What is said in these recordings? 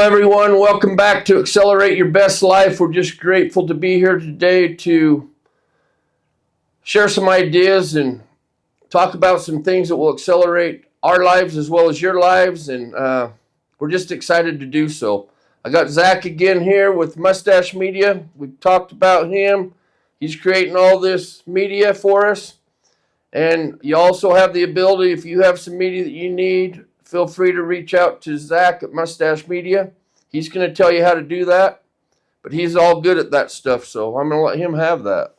everyone. Welcome back to Accelerate Your Best Life. We're just grateful to be here today to share some ideas and talk about some things that will accelerate our lives as well as your lives. And we're just excited to do so. I got Zack again here with Mustached Media. We've talked about him. He's creating all this media for us. And you also have the ability, if you have some media that you need, feel free to reach out to Zack at Mustached Media. He's going to tell you how to do that, but he's all good at that stuff, so I'm going to let him have that.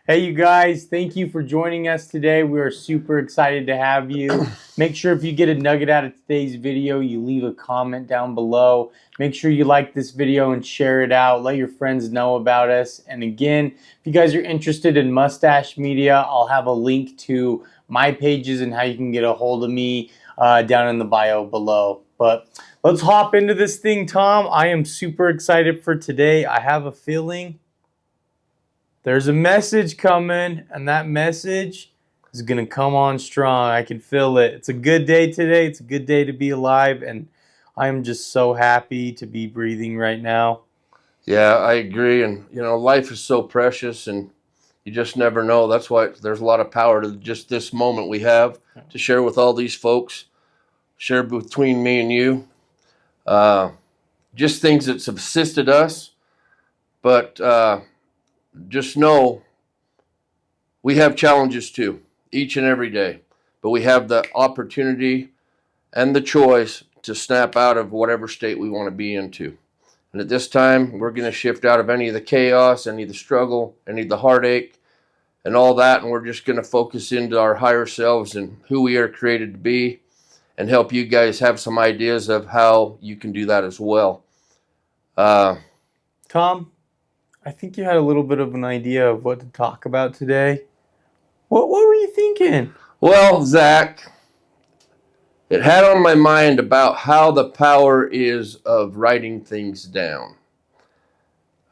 Hey, you guys, thank you for joining us today. We are super excited to have you. Make sure if you get a nugget out of today's video, you leave a comment down below. Make sure you like this video and share it out. Let your friends know about us. And again, if you guys are interested in Mustached Media, I'll have a link to my pages and how you can get a hold of me down in the bio below. But let's hop into this thing, Tom. I am super excited for today. I have a feeling there's a message coming, and that message is going to come on strong. I can feel it. It's a good day today. It's a good day to be alive, and I am just so happy to be breathing right now. Yeah, I agree. And, life is so precious, and you just never know. That's why there's a lot of power to just this moment we have to share with all these folks, share between me and you. Just things that's assisted us, but just know we have challenges too, each and every day, but we have the opportunity and the choice to snap out of whatever state we want to be into. And at this time, we're going to shift out of any of the chaos, any of the struggle, any of the heartache, and all that, and we're just going to focus into our higher selves and who we are created to be, and help you guys have some ideas of how you can do that as well. Tom, I think you had a little bit of an idea of what to talk about today. What were you thinking? Well, Zack, it had on my mind about how the power is of writing things down.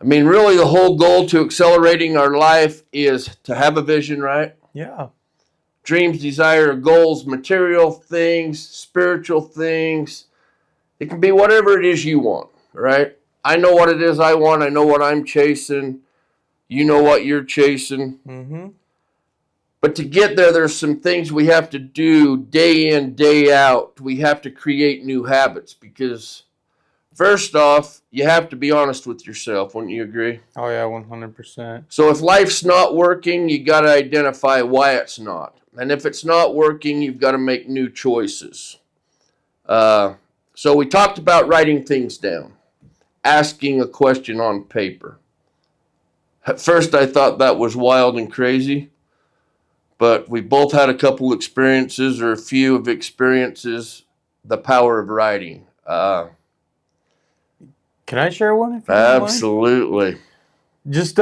I mean, really the whole goal to accelerating our life is to have a vision, right? Yeah. Dreams, desire, goals, material things, spiritual things. It can be whatever it is you want, right? I know what it is I want. I know what I'm chasing. You know what you're chasing. Mm-hmm. But to get there, there's some things we have to do day in, day out. We have to create new habits because, first off, you have to be honest with yourself. Wouldn't you agree? Oh, yeah, 100%. So if life's not working, you got to identify why it's not. And if it's not working, you've got to make new choices. So we talked about writing things down, asking a question on paper. At first, I thought that was wild and crazy. But we both had a couple experiences or a few of experiences, the power of writing. Can I share one? If you Absolutely. Just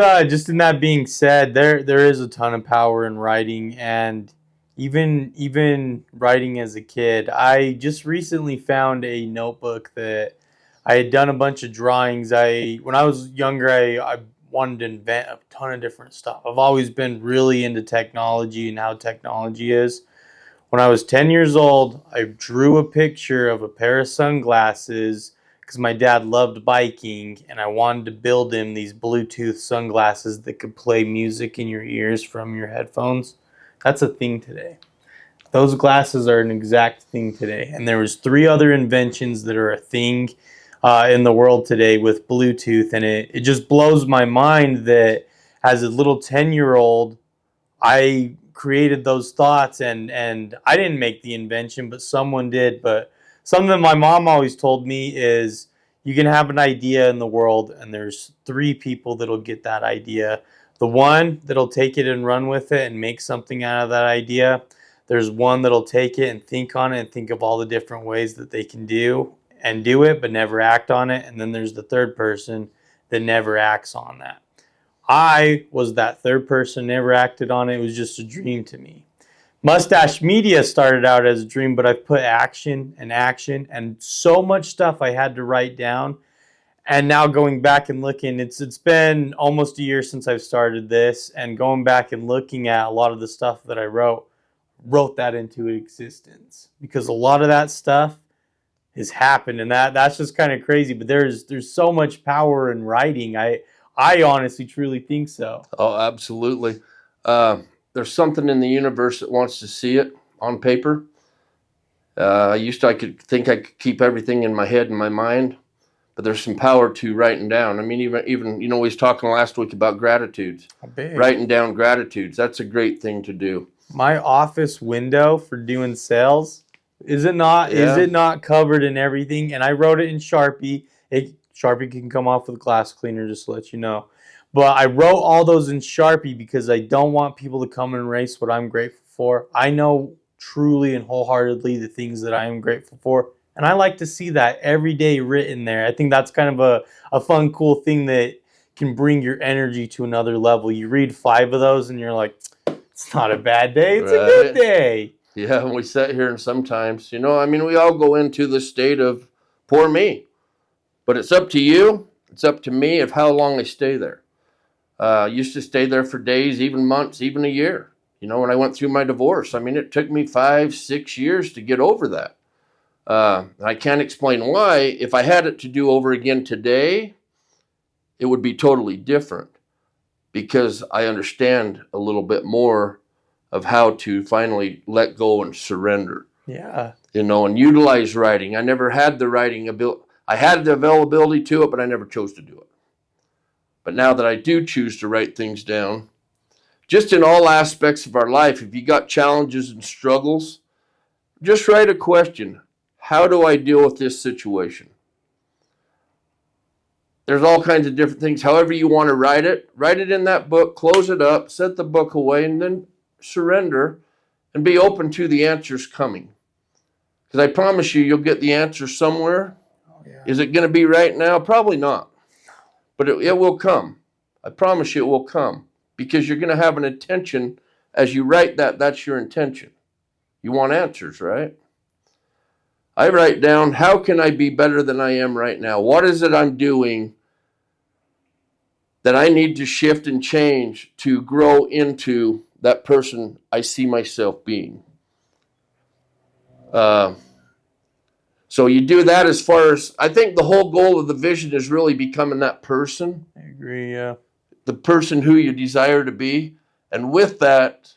in that being said, there is a ton of power in writing, and even writing as a kid. I just recently found a notebook that I had done a bunch of drawings. When I was younger, I wanted to invent a ton of different stuff. I've always been really into technology and how technology is. When I was 10 years old, I drew a picture of a pair of sunglasses because my dad loved biking, and I wanted to build him these Bluetooth sunglasses that could play music in your ears from your headphones. That's a thing today. Those glasses are an exact thing today. And there was 3 other inventions that are a thing in the world today with Bluetooth, and it just blows my mind that as a little 10-year-old, I created those thoughts, and I didn't make the invention, but someone did. But something my mom always told me is you can have an idea in the world, and there's 3 people that'll get that idea. The one that'll take it and run with it and make something out of that idea. There's one that'll take it and think on it and think of all the different ways that they can do it, but never act on it. And then there's the third person that never acts on that. I was that third person, never acted on it. It was just a dream to me. Mustached Media started out as a dream, but I've put action and so much stuff I had to write down. And now going back and looking, it's been almost a year since I've started this, and going back and looking at a lot of the stuff that I wrote that into existence, because a lot of that stuff is happened, and that's just kind of crazy. But there's so much power in writing. I honestly truly think so. Oh, absolutely. There's something in the universe that wants to see it on paper. I could think I could keep everything in my head and my mind, but there's some power to writing down. I mean, even we was talking last week about gratitudes. Big. Writing down gratitudes, that's a great thing to do. My office window for doing sales, is it not covered in everything? And I wrote it in Sharpie. Sharpie can come off with a glass cleaner, just to let you know. But I wrote all those in Sharpie because I don't want people to come and erase what I'm grateful for. I know truly and wholeheartedly the things that I am grateful for. And I like to see that every day written there. I think that's kind of a fun, cool thing that can bring your energy to another level. You read 5 of those and you're like, it's not a bad day, it's a good day. Yeah, and we sit here and sometimes, we all go into the state of poor me. But it's up to you, it's up to me of how long I stay there. I used to stay there for days, even months, even a year. When I went through my divorce, it took me 5-6 years to get over that. I can't explain why. If I had it to do over again today, it would be totally different because I understand a little bit more of how to finally let go and surrender. Yeah. And utilize writing. I never had the writing ability. I had the availability to it, but I never chose to do it. But now that I do choose to write things down, just in all aspects of our life, if you got challenges and struggles, just write a question. How do I deal with this situation? There's all kinds of different things. However you want to write it in that book, close it up, set the book away, and then surrender and be open to the answers coming. Because I promise you'll get the answer somewhere. Oh, yeah. Is it going to be right now? Probably not. But it will come. I promise you it will come. Because you're going to have an intention. As you write that's your intention. You want answers, right? I write down, how can I be better than I am right now? What is it I'm doing that I need to shift and change to grow into that person I see myself being? So you do that as far as, I think the whole goal of the vision is really becoming that person. I agree, yeah. The person who you desire to be. And with that,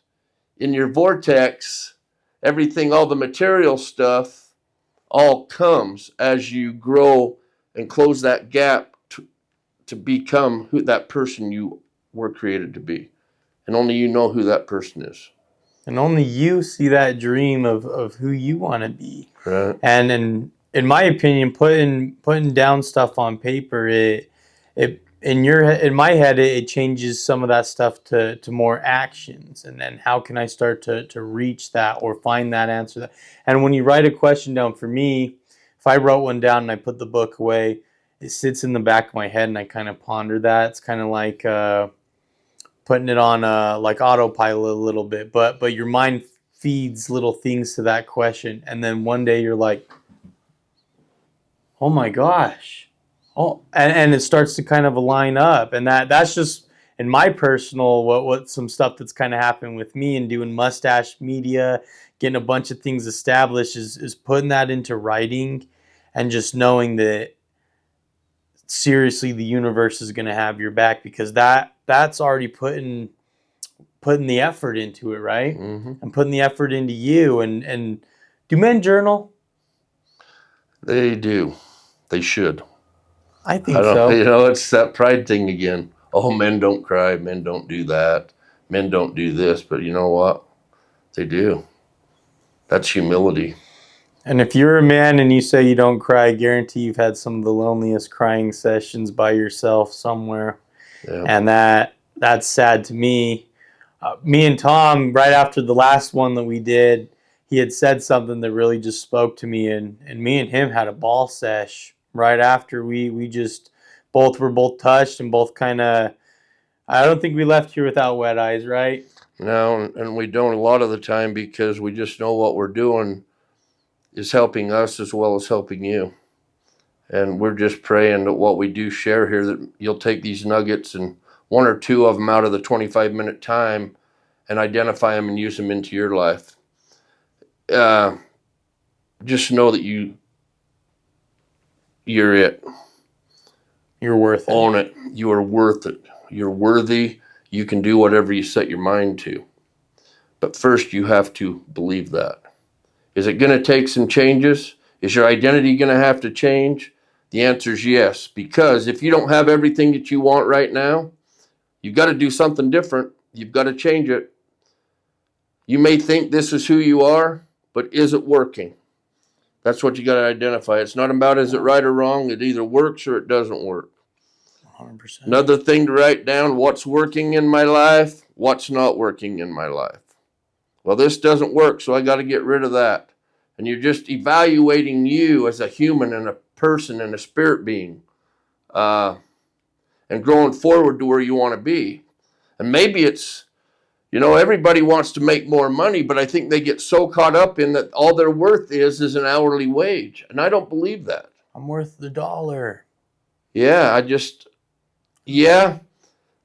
in your vortex, everything, all the material stuff, all comes as you grow and close that gap to become that person you were created to be. And only you know who that person is. And only you see that dream of who you want to be. Right. And in my opinion, putting down stuff on paper, it in my head it changes some of that stuff to more actions. And then how can I start to reach that or find that answer? And when you write a question down, for me, if I wrote one down and I put the book away, it sits in the back of my head and I kind of ponder that. It's kind of like putting it on like autopilot a little bit, but your mind feeds little things to that question, and then one day you're like, oh my gosh, and it starts to kind of line up, and that's just in my personal what some stuff that's kind of happened with me and doing Mustached Media, getting a bunch of things established is putting that into writing, and just knowing that seriously the universe is going to have your back, because that's already putting the effort into it, right? Mm-hmm. And putting the effort into you. And do men journal? They do. They should. I think so. It's that pride thing again. Oh, men don't cry. Men don't do that. Men don't do this. But you know what? They do. That's humility. And if you're a man and you say you don't cry, I guarantee you've had some of the loneliest crying sessions by yourself somewhere. Yeah. And that's sad to me. Me and Tom, right after the last one that we did, he had said something that really just spoke to me, and me and him had a ball sesh right after. We just were both touched and both kind of, I don't think we left here without wet eyes, right? No, and we don't a lot of the time, because we just know what we're doing is helping us as well as helping you. And we're just praying that what we do share here, that you'll take these nuggets and 1 or 2 of them out of the 25-minute time and identify them and use them into your life. Just know that you're it. You're worth it. Own it. You are worth it. You're worthy. You can do whatever you set your mind to. But first, you have to believe that. Is it going to take some changes? Is your identity going to have to change? The answer is yes. Because if you don't have everything that you want right now, you've got to do something different. You've got to change it. You may think this is who you are, but is it working? That's what you got to identify. It's not about is it right or wrong. It either works or it doesn't work. 100%. Another thing to write down, what's working in my life, what's not working in my life. Well, this doesn't work, so I got to get rid of that. And you're just evaluating you as a human and a person and a spirit being, and growing forward to where you want to be. And maybe it's, everybody wants to make more money, but I think they get so caught up in that all their worth is an hourly wage. And I don't believe that. I'm worth the dollar. Yeah,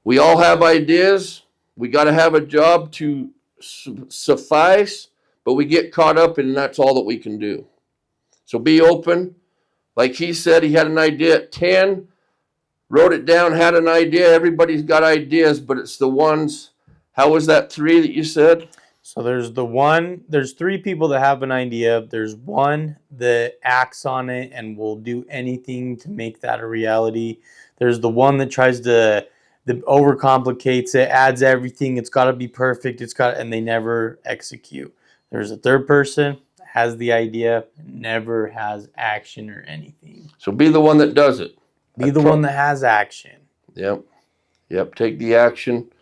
we all have ideas. We got to have a job to suffice, but we get caught up in that's all that we can do. So be open. Like he said, he had an idea at 10, wrote it down, had an idea. Everybody's got ideas, but it's the ones. How was that 3 that you said? So there's 3 people that have an idea. There's one that acts on it and will do anything to make that a reality. There's the one that tries to that overcomplicates it, adds everything. It's got to be perfect. And they never execute. There's a third person that has the idea, never has action or anything. So be the one that does it. Be the one that has action. Yep. Take the action.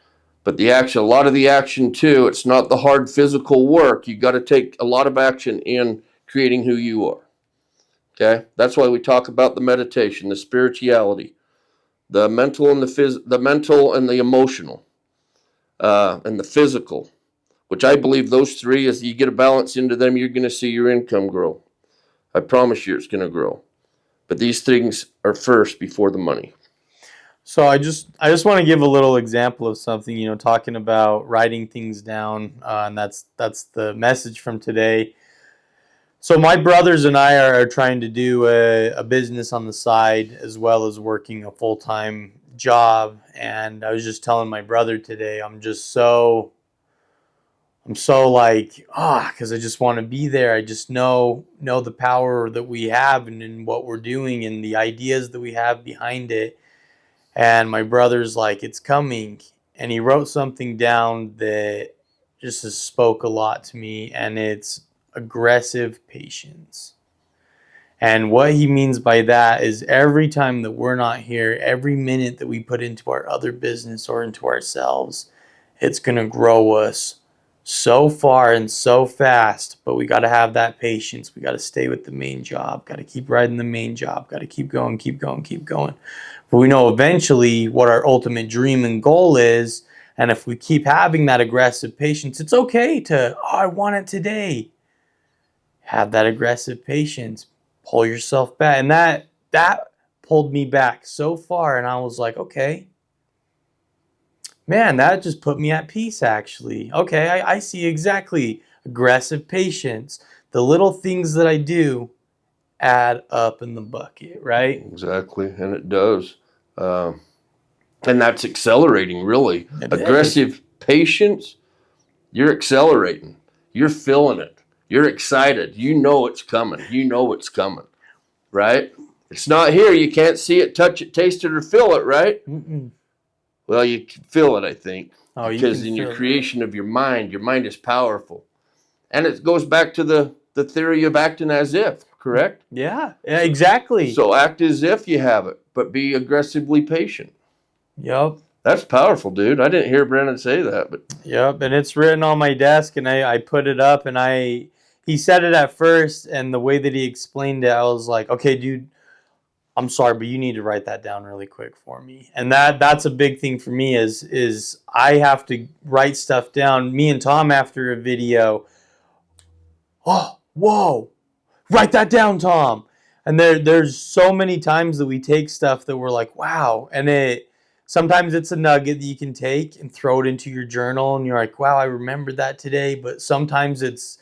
But the action, a lot of the action too, it's not the hard physical work. You got to take a lot of action in creating who you are. Okay? That's why we talk about the meditation, the spirituality, the mental and the mental and the emotional, and the physical, which I believe those 3, as you get a balance into them, you're going to see your income grow. I promise you it's going to grow. But these things are first before the money. So I just want to give a little example of something, talking about writing things down, and that's the message from today. So my brothers and I are trying to do a business on the side as well as working a full-time job. And I was just telling my brother today, I'm so like, because I just want to be there. I just know the power that we have and what we're doing and the ideas that we have behind it. And my brother's like, it's coming. And he wrote something down that just spoke a lot to me, and it's aggressive patience. And what he means by that is every time that we're not here, every minute that we put into our other business or into ourselves, it's going to grow us so far and so fast. But we got to have that patience. We got to stay with the main job, got to keep riding the main job, got to keep going. But we know eventually what our ultimate dream and goal is. And if we keep having that aggressive patience, it's okay to, I want it today. Have that aggressive patience. Pull yourself back. And that pulled me back so far. And I was like, okay, man, that just put me at peace, actually. Okay, I see exactly. Aggressive patience. The little things that I do add up in the bucket, right? Exactly, and it does. And that's accelerating, really. Aggressive patience, you're accelerating. You're feeling it. You're excited. You know it's coming. Right? It's not here. You can't see it, touch it, taste it, or feel it, right? Mm-mm. Well, you can feel it, I think. Oh, because in your creation of your mind is powerful. And it goes back to the theory of acting as if, correct? Yeah, exactly. So act as if you have it, but be aggressively patient. Yep. That's powerful, dude. I didn't hear Brandon say that, but Yep, and it's written on my desk, and I put it up, and he said it at first, and the way that he explained it, I was like, okay, dude, I'm sorry, but you need to write that down really quick for me. And that's a big thing for me is I have to write stuff down. Me and Tom, after a video, oh, whoa, write that down, Tom. And there's so many times that we take stuff that we're like, wow. And sometimes it's a nugget that you can take and throw it into your journal. And you're like, wow, I remembered that today. But sometimes it's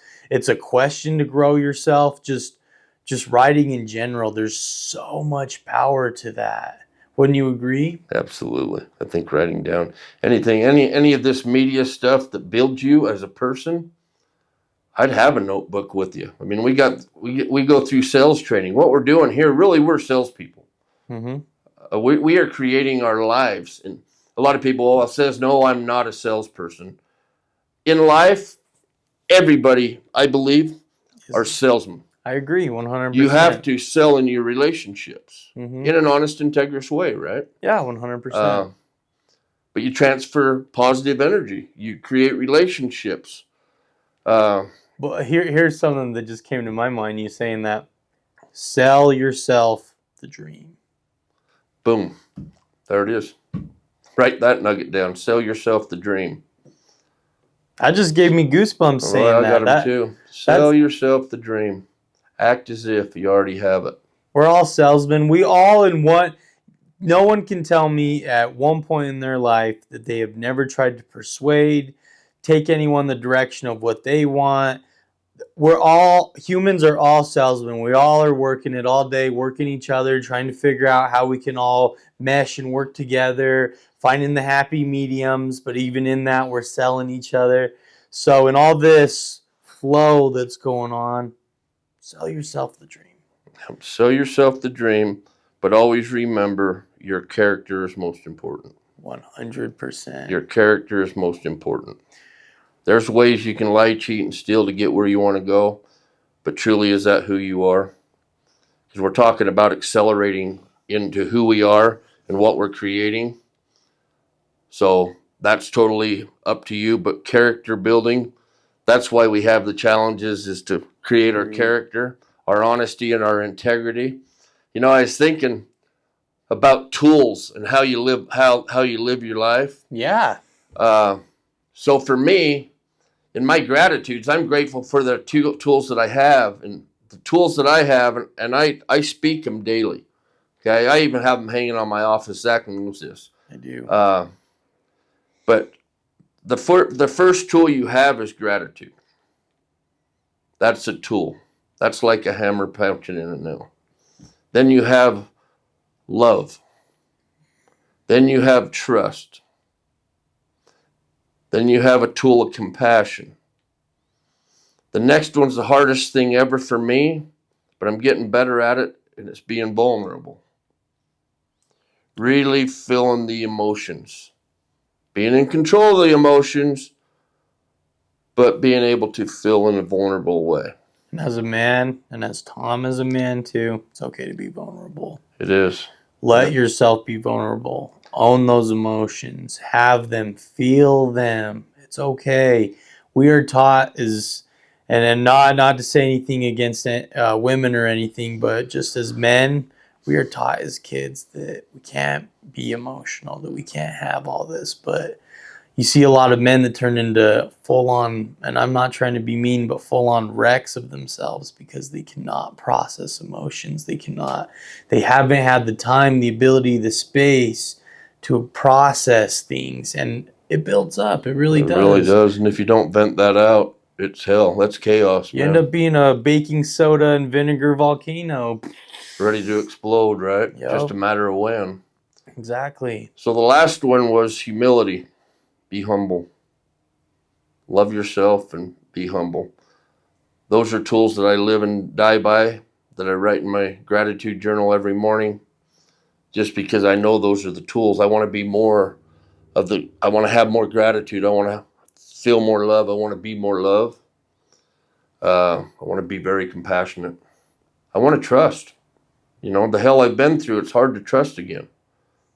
a question to grow yourself. Just just writing in general, there's so much power to that. Wouldn't you agree? Absolutely. I think writing down any of this media stuff that builds you as a person, I'd have a notebook with you. I mean, we go through sales training. What we're doing here, really, we're salespeople. Mm-hmm. We are creating our lives. And a lot of people says, no, I'm not a salesperson. In life, everybody, I believe, are salesmen. I agree, 100%. You have to sell in your relationships Mm-hmm. in an honest, integrous way, right? Yeah, 100%. But you transfer positive energy. You create relationships. But here's something that just came to my mind. You saying that, sell yourself the dream. Boom. There it is. Write that nugget down. Sell yourself the dream. That just gave me goosebumps saying I that. got them too. Sell yourself the dream. Act as if you already have it. We're all salesmen. We all in one. No one can tell me at one point in their life that they have never tried to persuade, take anyone the direction of what they want. Humans are all salesmen. We all are working it all day, working each other, trying to figure out how we can all mesh and work together, finding the happy mediums. But even in that, we're selling each other. So in all this flow that's going on, sell yourself the dream. Sell yourself the dream, but always remember your character is most important. 100%. Your character is most important. There's ways you can lie, cheat, and steal to get where you want to go, but truly, is that who you are? Because we're talking about accelerating into who we are and what we're creating. So that's totally up to you, but character building, that's why we have the challenges, is to create our character, our honesty, and our integrity. You know, I was thinking about tools and how you live your life. Yeah. So for me, in my gratitudes, I'm grateful for the tools that I have, and the tools that I have, and I speak them daily. Okay, I even have them hanging on my office. Zack knows this. I do. But the first tool you have is gratitude. That's a tool. That's like a hammer punching in a nail. Then you have love. Then you have trust. Then you have a tool of compassion. The next one's the hardest thing ever for me, but I'm getting better at it, and it's being vulnerable. Really feeling the emotions. Being in control of the emotions, but being able to feel in a vulnerable way. And as a man, and as Tom is a man too, it's okay to be vulnerable. It is. Let yourself be vulnerable. Own those emotions. Have them. Feel them. It's okay. We are taught and not to say anything against women or anything, but just as men, we are taught as kids that we can't be emotional, that we can't have all this. But you see a lot of men that turn into full-on, and I'm not trying to be mean, but full-on wrecks of themselves because they cannot process emotions. They haven't had the time, the ability, the space to process things, and it builds up. It really does. It really does, and if you don't vent that out, it's hell. That's chaos, man. You end up being a baking soda and vinegar volcano. Ready to explode, right? Yep. Just a matter of when. Exactly. So the last one was humility. Be humble. Love yourself and be humble. Those are tools that I live and die by, that I write in my gratitude journal every morning, just because I know those are the tools. I want to be more I want to have more gratitude. I want to feel more love. I want to be more love. I want to be very compassionate. I want to trust. You know, the hell I've been through, it's hard to trust again.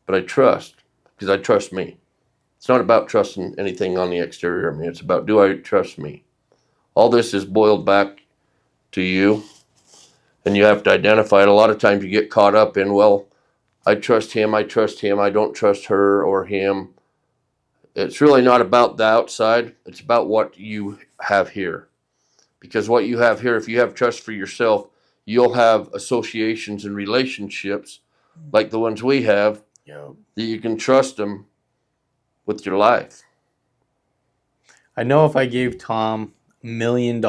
But I trust, because I trust me. It's not about trusting anything on the exterior of me. It's about, do I trust me? All this is boiled back to you, and you have to identify it. A lot of times you get caught up in, well, I trust him, I don't trust her or him. It's really not about the outside. It's about what you have here. Because what you have here, if you have trust for yourself, you'll have associations and relationships like the ones we have, that you can trust them with your life. I know if I gave Tom $1 million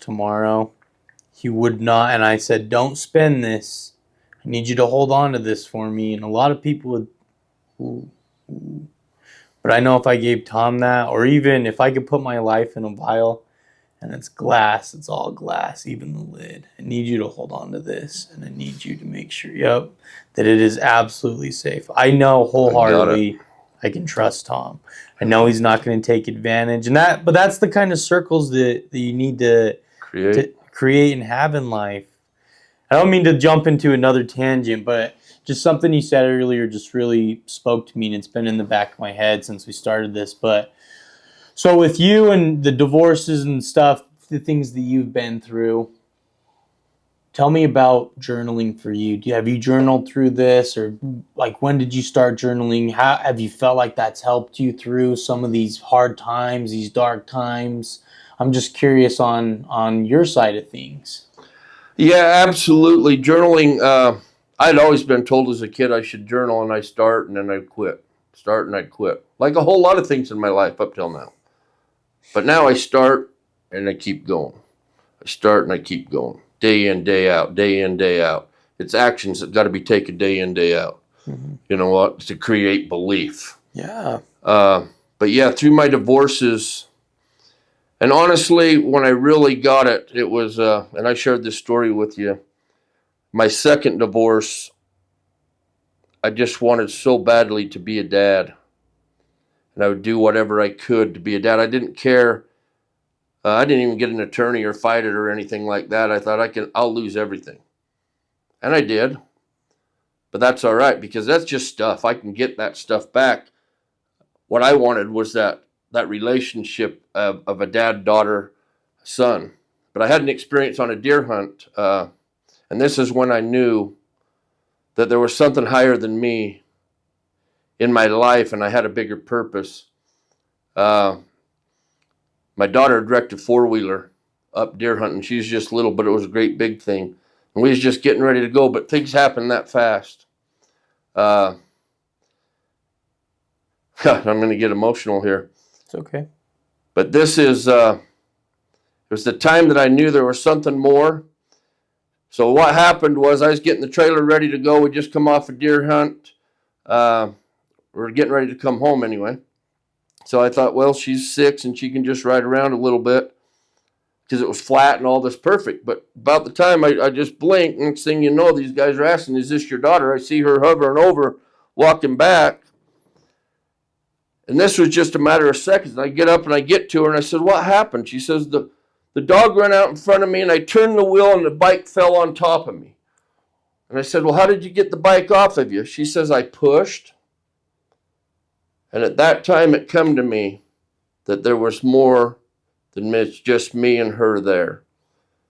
tomorrow, he would not. And I said, don't spend this. I need you to hold on to this for me. And a lot of people would, ooh, ooh. But I know if I gave Tom that, or even if I could put my life in a vial and it's glass, it's all glass, even the lid. I need you to hold on to this, and I need you to make sure, that it is absolutely safe. I know wholeheartedly I can trust Tom. I know he's not going to take advantage, but that's the kind of circles that you need to create and have in life. I don't mean to jump into another tangent, but just something you said earlier just really spoke to me, and it's been in the back of my head since we started this. But so with you and the divorces and stuff, the things that you've been through, tell me about journaling for you. Have you journaled through this, or like when did you start journaling? How have you felt like that's helped you through some of these hard times, these dark times? I'm just curious on your side of things. Yeah, absolutely. Journaling. I'd always been told as a kid I should journal, and I start and then I'd quit. Start and I'd quit. Like a whole lot of things in my life up till now. But now I start and I keep going. I start and I keep going. Day in, day out, day in, day out. It's actions that got to be taken day in, day out. Mm-hmm. You know what? To create belief. Yeah. But yeah, through my divorces, and honestly, when I really got it, it was, and I shared this story with you, my second divorce, I just wanted so badly to be a dad. And I would do whatever I could to be a dad. I didn't care. I didn't even get an attorney or fight it or anything like that. I thought I'll lose everything. And I did. But that's all right, because that's just stuff. I can get that stuff back. What I wanted was that relationship of a dad, daughter, son. But I had an experience on a deer hunt. And this is when I knew that there was something higher than me in my life, and I had a bigger purpose. My daughter directed four-wheeler up deer hunting. She's just little, but it was a great big thing. And we was just getting ready to go, but things happened that fast. I'm going to get emotional here. It's okay. But this is, it was the time that I knew there was something more. So what happened was I was getting the trailer ready to go. We just come off a deer hunt. We were getting ready to come home anyway. So I thought, well, she's 6 and she can just ride around a little bit because it was flat and all this perfect. But about the time I just blinked, next thing you know, these guys are asking, is this your daughter? I see her hovering over, walking back. And this was just a matter of seconds. And I get up and I get to her and I said, what happened? She says, the dog ran out in front of me and I turned the wheel and the bike fell on top of me. And I said, well, how did you get the bike off of you? She says, I pushed. And at that time, it come to me that there was more than just me and her there.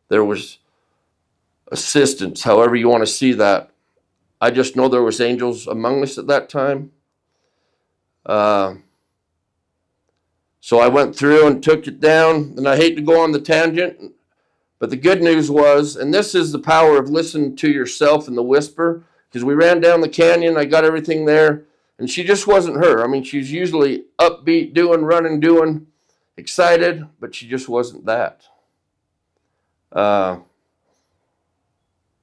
There was assistance, however you want to see that. I just know there was angels among us at that time. So I went through and took it down, and I hate to go on the tangent, but the good news was, and this is the power of listening to yourself in the whisper, because we ran down the canyon, I got everything there, and she just wasn't her. I mean, she's usually upbeat, running, excited, but she just wasn't that. Got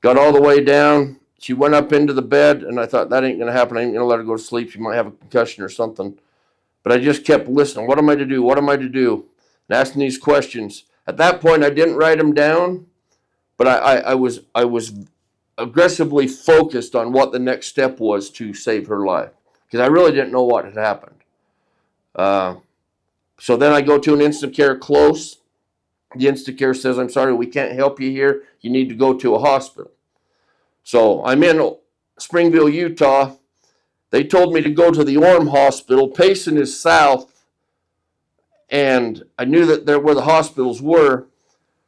all the way down. She went up into the bed, and I thought, that ain't going to happen. I ain't going to let her go to sleep. She might have a concussion or something. But I just kept listening. What am I to do? What am I to do? And asking these questions. At that point, I didn't write them down, but I was aggressively focused on what the next step was to save her life, because I really didn't know what had happened. So then I go to an instant care close. The instant care says, I'm sorry, we can't help you here. You need to go to a hospital. So I'm in Springville, Utah. They told me to go to the Orm Hospital. Payson is south, and I knew that there where the hospitals were.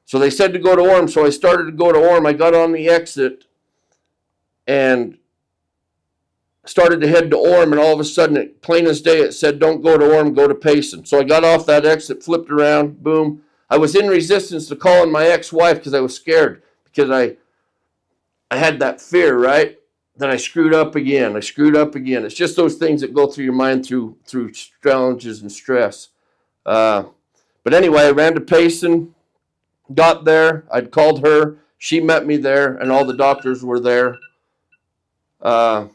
So they said to go to Orm, so I started to go to Orm. I got on the exit and started to head to Orm, and all of a sudden, plain as day, it said, don't go to Orm, go to Payson. So I got off that exit, flipped around, boom. I was in resistance to calling my ex-wife because I was scared, because I had that fear, right? Then I screwed up again. It's just those things that go through your mind through challenges and stress. But anyway, I ran to Payson, got there. I'd called her. She met me there, and all the doctors were there. All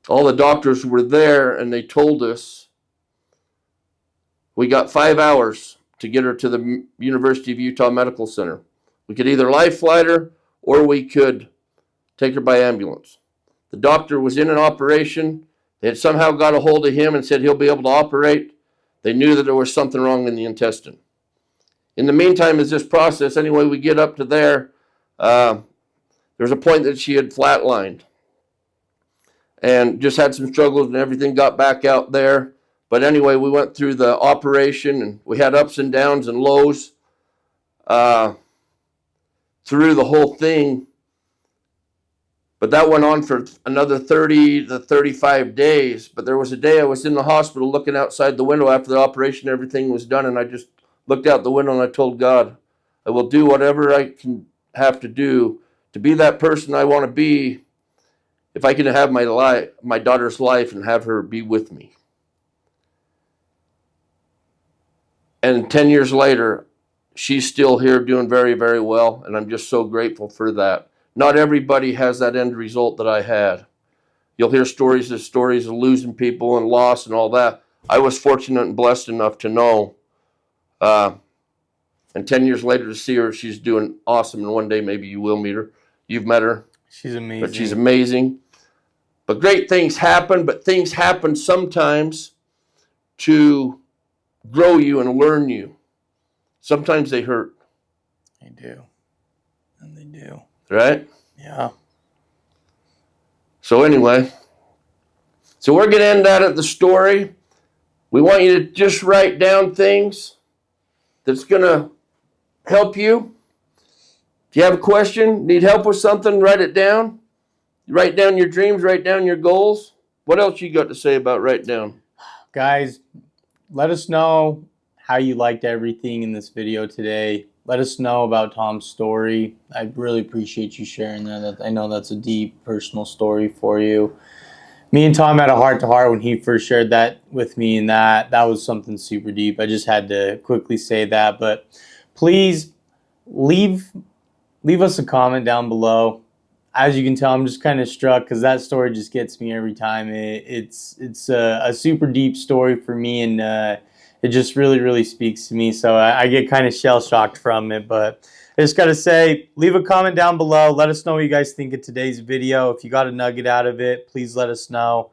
the doctors were there, and they told us we got 5 hours to get her to the University of Utah Medical Center. We could either life flight her or we could take her by ambulance. The doctor was in an operation. They had somehow got a hold of him and said he'll be able to operate. They knew that there was something wrong in the intestine. In the meantime, as this process, anyway, we get up to there, there's a point that she had flatlined and just had some struggles and everything, got back out there. But anyway, we went through the operation and we had ups and downs and lows through the whole thing. But that went on for another 30 to 35 days. But there was a day I was in the hospital looking outside the window after the operation, everything was done, and I just looked out the window and I told God, I will do whatever I can have to do to be that person I want to be, if I can have my daughter's life and have her be with me. And 10 years later, she's still here doing very, very well, and I'm just so grateful for that. Not everybody has that end result that I had. You'll hear stories of losing people and loss and all that. I was fortunate and blessed enough to know, and 10 years later to see her, she's doing awesome, and one day maybe you will meet her. You've met her. She's amazing. But she's amazing. But great things happen, but things happen sometimes to grow you and learn you. Sometimes they hurt. They do. And they do. Right? Yeah. So anyway, so we're going to end that at the story. We want you to just write down things that's going to help you. If you have a question, need help with something, write it down. Write down your dreams, write down your goals. What else you got to say about write down? Guys, let us know how you liked everything in this video today. Let us know about Tom's story. I really appreciate you sharing that. I know that's a deep personal story for you. Me and Tom had a heart-to-heart when he first shared that with me, and that was something super deep. I just had to quickly say that. But please leave us a comment down below. As you can tell, I'm just kind of struck because that story just gets me every time. It's a super deep story for me, and it just really, really speaks to me. So I get kind of shell-shocked from it. But I just got to say, leave a comment down below. Let us know what you guys think of today's video. If you got a nugget out of it, please let us know.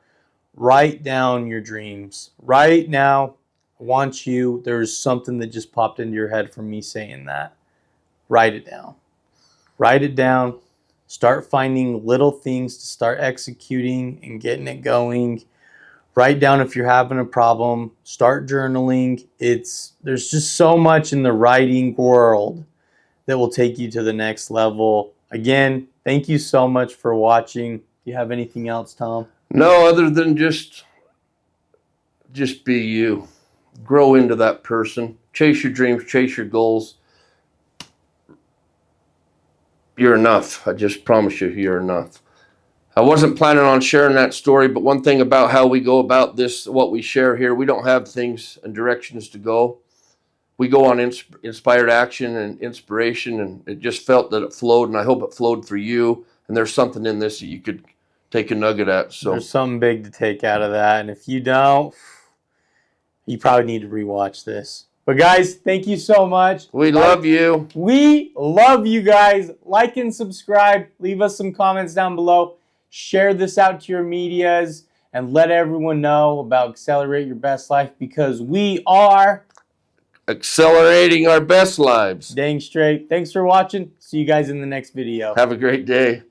Write down your dreams. Right now, I want you. There's something that just popped into your head from me saying that. Write it down. Write it down. Start finding little things to start executing and getting it going. Write down if you're having a problem. Start journaling. There's just so much in the writing world that will take you to the next level. Again, thank you so much for watching. Do you have anything else, Tom? No, other than just be you. Grow into that person. Chase your dreams, chase your goals. You're enough. I just promise you, you're enough. I wasn't planning on sharing that story, but one thing about how we go about this, what we share here, we don't have things and directions to go. We go on inspired action and inspiration, and it just felt that it flowed, and I hope it flowed for you, and there's something in this that you could take a nugget at. So there's something big to take out of that, and if you don't, you probably need to rewatch this. But guys, thank you so much. We love you. We love you guys. Like and subscribe. Leave us some comments down below. Share this out to your medias and let everyone know about Accelerate Your Best Life, because we are accelerating our best lives. Dang straight. Thanks for watching. See you guys in the next video. Have a great day.